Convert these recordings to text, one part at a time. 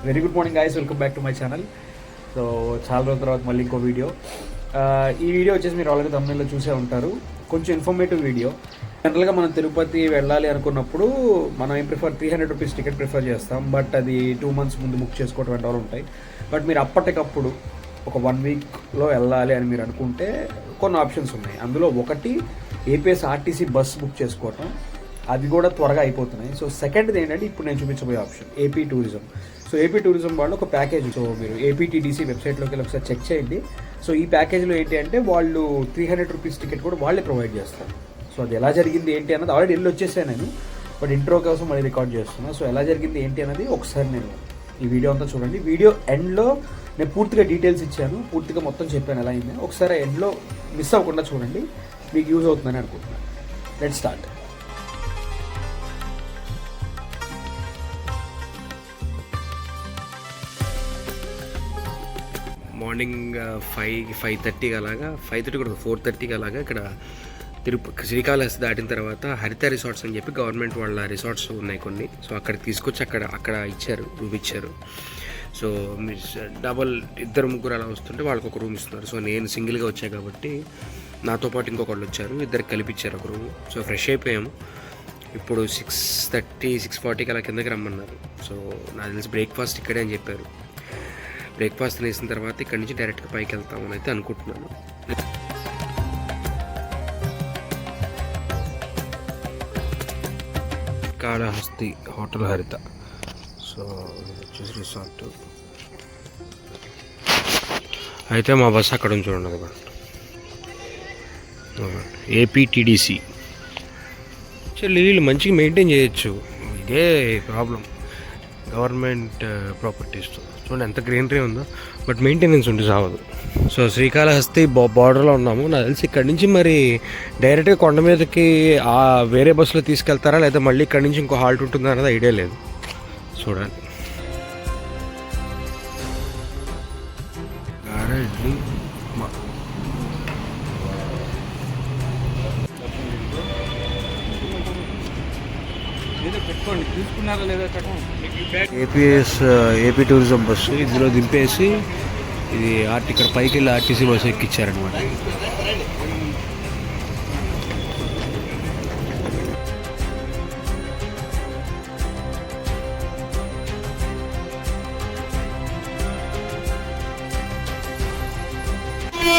Very good morning guys, welcome back to my channel. So చాలా రోజుల తర్వాత మళ్ళీ ఇంకో వీడియో. ఈ వీడియో వచ్చేసి మీరు ఆల్రెడీ తమిళలో చూసే ఉంటారు. కొంచెం ఇన్ఫర్మేటివ్ వీడియో. జనరల్గా మనం తిరుపతి వెళ్ళాలి అనుకున్నప్పుడు మనం ఏం ప్రిఫర్ 300 రూపీస్ టికెట్ ప్రిఫర్ చేస్తాం. బట్ అది 2 months ముందు బుక్ చేసుకోవడం వంటి ఉంటాయి. బట్ మీరు అప్పటికప్పుడు ఒక 1 weekలో వెళ్ళాలి అని మీరు అనుకుంటే కొన్ని ఆప్షన్స్ ఉన్నాయి. అందులో ఒకటి ఏపీఎస్ఆర్టీసీ బస్ బుక్ చేసుకోవటం. అది కూడా త్వరగా అయిపోతున్నాయి. సో సెకండ్ది ఏంటంటే ఇప్పుడు నేను చూపించబోయే option AP tourism. So AP tourism వాళ్ళు ఒక ప్యాకేజ్, సో మీరు ఏపీటీడీసీ వెబ్సైట్లోకి వెళ్ళి ఒకసారి చెక్ చేయండి. సో ఈ ప్యాకేజ్లో ఏంటి అంటే వాళ్ళు 300 రూపీస్ టికెట్ కూడా వాళ్ళే ప్రొవైడ్ చేస్తారు. సో అది ఎలా జరిగింది ఏంటి అన్నది ఆల్రెడీ వెళ్ళి వచ్చేసాను నేను, బట్ ఇంట్రో కోసం మళ్ళీ రికార్డ్ చేస్తున్నాను. సో ఎలా జరిగింది ఏంటి అన్నది ఒకసారి నేను ఈ వీడియో అంతా చూడండి. వీడియో ఎండ్లో నేను పూర్తిగా డీటెయిల్స్ ఇచ్చాను, పూర్తిగా మొత్తం చెప్పాను ఎలా అయింది. ఒకసారి ఎండ్లో మిస్ అవ్వకుండా చూడండి, మీకు యూజ్ అవుతుందని అనుకుంటున్నాను. Let's start. మార్నింగ్ 5:30 అలాగా, 5:30 కూడా 4:30 అలాగా ఇక్కడ శ్రీకాళహస్తి దాటిన తర్వాత హరిత రిసార్ట్స్ అని చెప్పి గవర్నమెంట్ వాళ్ళ రిసార్ట్స్ ఉన్నాయి కొన్ని. సో అక్కడికి తీసుకొచ్చి అక్కడ ఇచ్చారు, రూమ్ ఇచ్చారు. సో మీరు ఇద్దరు ముగ్గురు అలా వస్తుంటే వాళ్ళకి ఒక రూమ్ ఇస్తున్నారు. సో నేను సింగిల్గా వచ్చాను కాబట్టి నాతో పాటు ఇంకొకళ్ళు వచ్చారు, ఇద్దరికి కలిపిచ్చారు ఒక రూమ్. సో ఫ్రెష్ అయిపోయాము. ఇప్పుడు 6:30, 6:40 అలా కిందకి రమ్మన్నారు. సో నాకు తెలిసి బ్రేక్ఫాస్ట్ ఇక్కడే అని చెప్పారు. బ్రేక్ఫాస్ట్ తినేసిన తర్వాత ఇక్కడి నుంచి డైరెక్ట్గా పైకి వెళ్తామని అయితే అనుకుంటున్నాను. కాళహస్తి హోటల్ హరిత. సో వచ్చేసి రిసార్ట్ అయితే మా బస్సు అక్కడ నుంచి చూడండి, ఏపీటీడీసీ. యాక్చువల్లీ వీళ్ళు మంచిగా మెయింటైన్ చేయొచ్చు, ఇదే ప్రాబ్లం గవర్నమెంట్ ప్రాపర్టీస్తో. చూడండి ఎంత గ్రీనరీ ఉందో, బట్ మెయింటెనెన్స్ ఉంటే సావదు. సో శ్రీకాళహస్తి బార్డర్లో ఉన్నాము. నాకు తెలిసి ఇక్కడి నుంచి మరి డైరెక్ట్గా కొండ మీదకి వేరే బస్సులో తీసుకెళ్తారా లేదా మళ్ళీ ఇక్కడి నుంచి ఇంకో హాల్ట్ ఉంటుందా అనేది ఐడియా లేదు, చూడాలి. ఏపీ టూరిజం బస్సు ఇందులో దింపేసి ఇది ఇక్కడ పైకి వెళ్ళి ఆర్టీసీ బస్సు ఎక్కిచ్చారనమాట.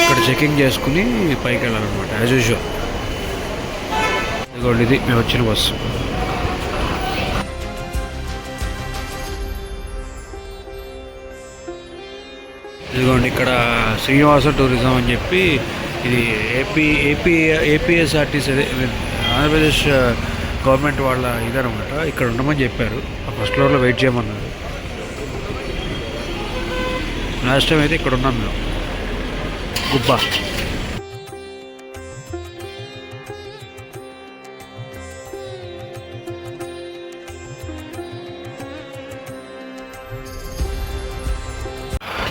ఇక్కడ చెకింగ్ చేసుకుని పైకి వెళ్ళాలన్నమాట యాజ్ యూజువల్. ఇదిగోండి ఇది మేము వచ్చిన బస్సు. ఇదిగోండి ఇక్కడ శ్రీనివాస టూరిజం అని చెప్పి ఇది ఏపీఎస్ఆర్టీసీ ఆంధ్రప్రదేశ్ గవర్నమెంట్ వాళ్ళ ఇదనమాట. ఇక్కడ ఉండమని చెప్పారు, ఫస్ట్ ఫ్లోర్లో వెయిట్ చేయమన్నారు. లాస్ట్ టైం అయితే ఇక్కడ ఉన్నాం మేము. గుబ్బా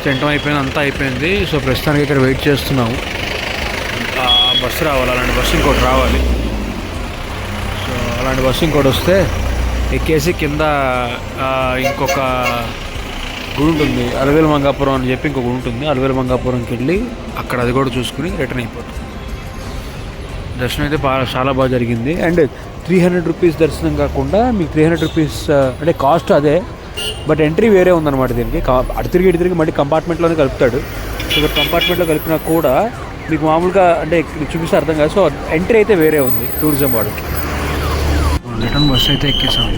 తింటం అయిపోయింది, అంతా అయిపోయింది. సో ప్రస్తుతానికి ఇక్కడ వెయిట్ చేస్తున్నాము. బస్సు రావాలి, అలాంటి బస్సు ఇంకోటి రావాలి. సో అలాంటి బస్సు ఇంకోటి వస్తే ఎక్కేసి కింద ఇంకొక గుడి ఉంటుంది, అలవేలు మంగాపురం అని చెప్పి ఇంకొక గుడి ఉంటుంది. అలవేలు మంగాపురంకి వెళ్ళి అక్కడ అది కూడా చూసుకుని రిటర్న్ అయిపోతాం. దర్శనం అయితే చాలా బాగా జరిగింది. అండ్ 300 రూపీస్ దర్శనం కాకుండా మీకు 300 రూపీస్ అంటే కాస్ట్ అదే, బట్ ఎంట్రీ వేరే ఉందన్నమాట. దీనికి అటు తిరిగి మళ్ళీ కంపార్ట్మెంట్లోనే కలుపుతాడు. సో కంపార్ట్మెంట్లో కలిపినా కూడా మీకు మామూలుగా అంటే చూపిస్తే అర్థం కాదు. సో ఎంట్రీ అయితే వేరే ఉంది టూరిజం వాడికి. రిటర్న్ బస్ అయితే ఎక్కేసాం.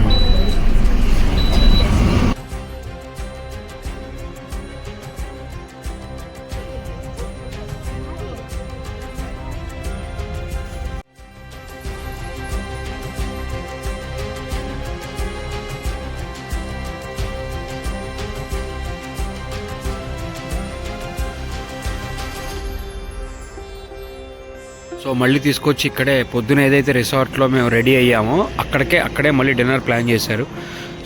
సో మళ్ళీ తీసుకొచ్చి ఇక్కడే పొద్దున ఏదైతే రిసార్ట్లో మేము రెడీ అయ్యామో అక్కడే మళ్ళీ డిన్నర్ ప్లాన్ చేశారు.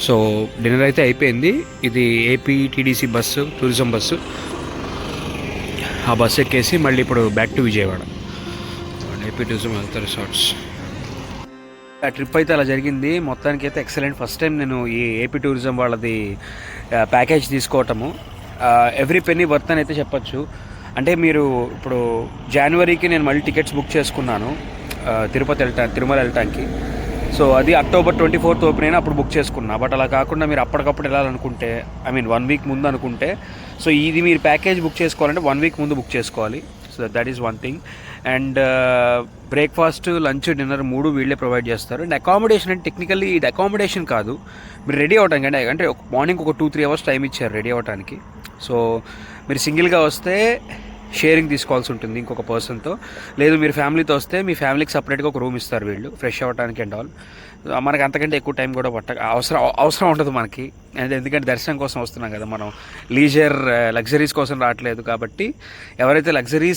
సో డిన్నర్ అయితే అయిపోయింది. ఇది ఏపీటీడీసీ బస్సు, టూరిజం బస్సు. ఆ బస్సు ఎక్కేసి మళ్ళీ ఇప్పుడు back to Vijayawada. AP tourism health resorts. ఆ ట్రిప్ అయితే అలా జరిగింది. మొత్తానికి అయితే ఎక్సలెంట్. ఫస్ట్ టైం నేను ఈ ఏపీ టూరిజం వాళ్ళది ప్యాకేజ్ తీసుకోవటము. ఎవ్రీ పెన్నీ వర్త్ అని అయితే చెప్పచ్చు. అంటే మీరు ఇప్పుడు జనవరికి నేను మళ్ళీ టికెట్స్ బుక్ చేసుకున్నాను తిరుమల వెళ్ళటానికి. సో అది అక్టోబర్ 24th ఓపెన్ అయినా అప్పుడు బుక్ చేసుకున్నా. బట్ అలా కాకుండా మీరు అప్పటికప్పుడు వెళ్ళాలనుకుంటే, ఐ మీన్ 1 వీక్ ముందు అనుకుంటే, సో ఇది మీరు ప్యాకేజ్ బుక్ చేసుకోవాలంటే 1 వీక్ ముందు బుక్ చేసుకోవాలి. So that is one thing. And breakfast, lunch, dinner 3 వీళ్ళే ప్రొవైడ్ చేస్తారు. అండ్ అకామిడేషన్ అంటే టెక్నికల్లీ ఇది అకామిడేషన్ కాదు, మీరు రెడీ అవడానికి అంటే మార్నింగ్ ఒక 2-3 అవర్స్ టైం ఇచ్చారు రెడీ అవ్వడానికి. సో మీరు సింగిల్గా వస్తే షేరింగ్ తీసుకోవాల్సి ఉంటుంది ఇంకొక పర్సన్తో. లేదు మీరు ఫ్యామిలీతో వస్తే మీ ఫ్యామిలీకి సపరేట్గా ఒక రూమ్ ఇస్తారు వీళ్ళు, ఫ్రెష్ అవ్వడానికి అండ్ ఆల్. మనకి అంతకంటే ఎక్కువ టైం కూడా అవసరం ఉంటుంది మనకి. ఎందుకంటే దర్శనం కోసం వస్తున్నాం కదా, మనం లగ్జరీస్ కోసం రావట్లేదు. కాబట్టి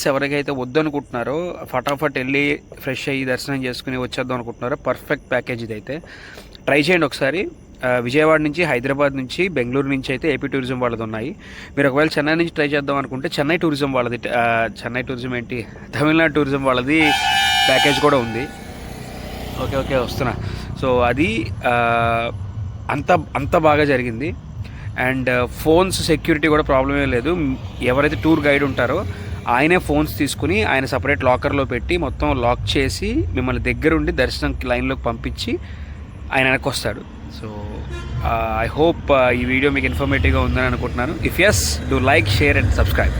ఎవరికైతే వద్దనుకుంటున్నారో, ఫటాఫట్ వెళ్ళి ఫ్రెష్ అయ్యి దర్శనం చేసుకుని వచ్చేద్దాం అనుకుంటున్నారో పర్ఫెక్ట్ ప్యాకేజ్ ఇదైతే. ట్రై చేయండి ఒకసారి. విజయవాడ నుంచి, హైదరాబాద్ నుంచి, బెంగళూరు నుంచి అయితే ఏపీ టూరిజం వాళ్ళది ఉన్నాయి. మీరు ఒకవేళ చెన్నై నుంచి ట్రై చేద్దాం అనుకుంటే చెన్నై టూరిజం ఏంటి, తమిళనాడు టూరిజం వాళ్ళది ప్యాకేజ్ కూడా ఉంది. ఓకే వస్తున్నా. సో అది అంత బాగా జరిగింది. అండ్ ఫోన్స్ సెక్యూరిటీ కూడా ప్రాబ్లమే లేదు. ఎవరైతే టూర్ గైడ్ ఉంటారో ఆయనే ఫోన్స్ తీసుకుని ఆయన సపరేట్ లాకర్లో పెట్టి మొత్తం లాక్ చేసి మిమ్మల్ని దగ్గరుండి దర్శనంకి లైన్లోకి పంపించి ఆయన వెనక్కి వస్తాడు. సో ఐ హోప్ ఈ వీడియో మీకు ఇన్ఫర్మేటివ్గా ఉందని అనుకుంటున్నాను. If yes, do like, share and subscribe.